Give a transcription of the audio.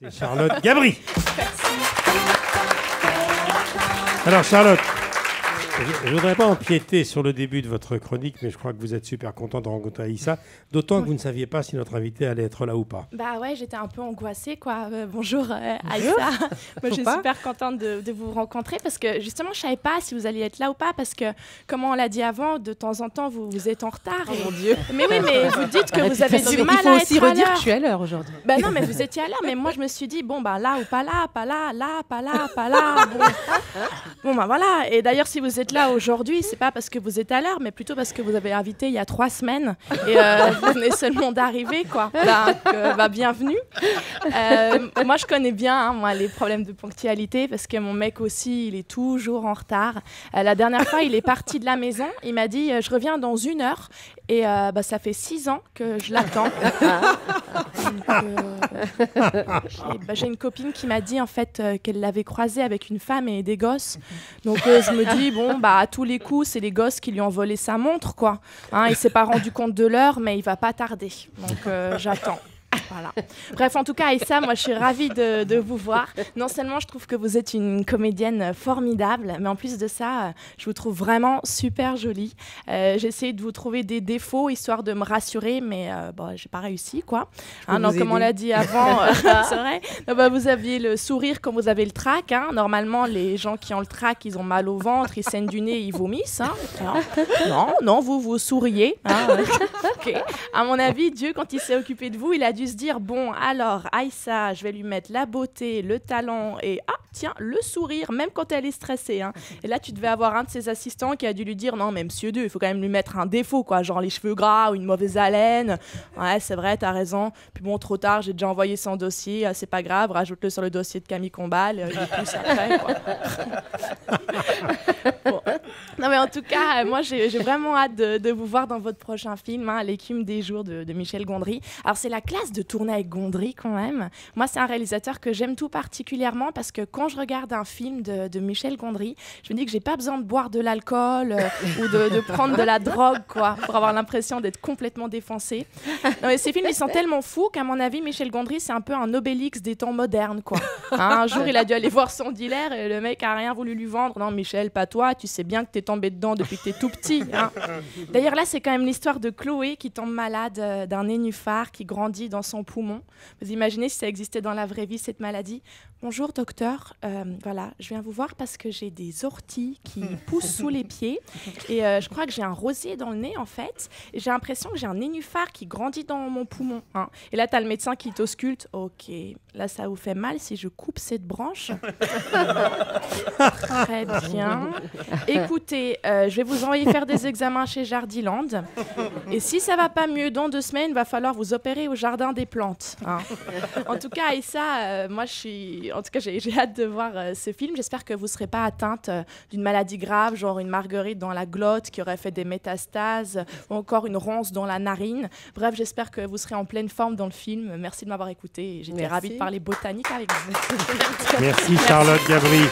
C'est Charlotte Gabri. Alors Charlotte, je ne voudrais pas empiéter sur le début de votre chronique, mais je crois que vous êtes super contente de rencontrer Aïssa, d'autant que vous ne saviez pas si notre invité allait être là ou pas. Bah ouais, j'étais un peu angoissée, quoi. Bonjour Aïssa. Moi, je suis super contente de vous rencontrer parce que justement, je ne savais pas si vous alliez être là ou pas parce que, comme on l'a dit avant, de temps en temps, vous êtes en retard. Oh mon Dieu. Mais oui, mais vous dites que vous avez du mal à être à l'heure. Il faut aussi redire que je suis à l'heure aujourd'hui. Bah non, mais vous étiez à l'heure. Mais moi, je me suis dit, bon, bah là ou pas là, pas là, là, pas là, pas là. Bon bah voilà. Et d'ailleurs, si vous êtes là aujourd'hui, c'est pas parce que vous êtes à l'heure, mais plutôt parce que vous avez invité il y a 3 semaines et vous venez seulement d'arriver, quoi. Donc, bienvenue. Moi, je connais bien les problèmes de ponctualité parce que mon mec aussi, il est toujours en retard. La dernière fois, il est parti de la maison. Il m'a dit, je reviens dans 1 heure. Et ça fait 6 ans que je l'attends. J'ai une copine qui m'a dit en fait qu'elle l'avait croisé avec une femme et des gosses. Donc je me dis bon bah à tous les coups c'est les gosses qui lui ont volé sa montre quoi. Il s'est pas rendu compte de l'heure mais il va pas tarder. Donc j'attends. Voilà. Bref, en tout cas, Aïssa, moi, je suis ravie de vous voir. Non seulement je trouve que vous êtes une comédienne formidable, mais en plus de ça, je vous trouve vraiment super jolie. J'ai essayé de vous trouver des défauts, histoire de me rassurer, mais j'ai pas réussi, quoi. Comme on l'a dit avant, c'est vrai. Vous aviez le sourire comme vous avez le trac. Normalement, les gens qui ont le trac, ils ont mal au ventre, ils saignent du nez, ils vomissent. Non, vous souriez. Okay. À mon avis, Dieu, quand il s'est occupé de vous, il a dû se dire bon alors Aïssa je vais lui mettre la beauté, le talent et tiens le sourire même quand elle est stressée Et là tu devais avoir un de ses assistants qui a dû lui dire non mais monsieur Dieu il faut quand même lui mettre un défaut quoi, genre les cheveux gras ou une mauvaise haleine. Ouais c'est vrai t'as raison, puis bon trop tard j'ai déjà envoyé son dossier, c'est pas grave rajoute-le sur le dossier de Camille Combal, il est plus après quoi. Bon. Non mais en tout cas moi j'ai vraiment hâte de vous voir dans votre prochain film L'écume des jours de Michel Gondry. Alors c'est la classe de tourner avec Gondry quand même. Moi c'est un réalisateur que j'aime tout particulièrement parce que quand je regarde un film de Michel Gondry, je me dis que j'ai pas besoin de boire de l'alcool ou de prendre de la drogue quoi, pour avoir l'impression d'être complètement défoncé. Non, mais ces films ils sont tellement fous qu'à mon avis Michel Gondry c'est un peu un Obélix des temps modernes quoi. Un jour il a dû aller voir son dealer et le mec a rien voulu lui vendre. Non Michel pas toi, tu sais bien que t'es tombé dedans depuis que t'es tout petit. D'ailleurs là c'est quand même l'histoire de Chloé qui tombe malade d'un nénuphar qui grandit dans son poumon. Vous imaginez si ça existait dans la vraie vie cette maladie. Bonjour docteur, voilà, je viens vous voir parce que j'ai des orties qui poussent sous les pieds et je crois que j'ai un rosier dans le nez en fait. Et j'ai l'impression que j'ai un nénuphar qui grandit dans mon poumon. Et là, tu as le médecin qui t'ausculte. Ok, là, ça vous fait mal si je coupe cette branche. Très bien. Écoutez, je vais vous envoyer faire des examens chez Jardiland. Et si ça va pas mieux dans 2 semaines, il va falloir vous opérer au jardin des plantes. En tout cas, Aïssa, moi, j'ai hâte de voir ce film. J'espère que vous ne serez pas atteinte d'une maladie grave, genre une marguerite dans la glotte qui aurait fait des métastases ou encore une ronce dans la narine. Bref, j'espère que vous serez en pleine forme dans le film. Merci de m'avoir écouté. J'étais ravie de parler botanique avec vous. Merci Charlotte Gabri.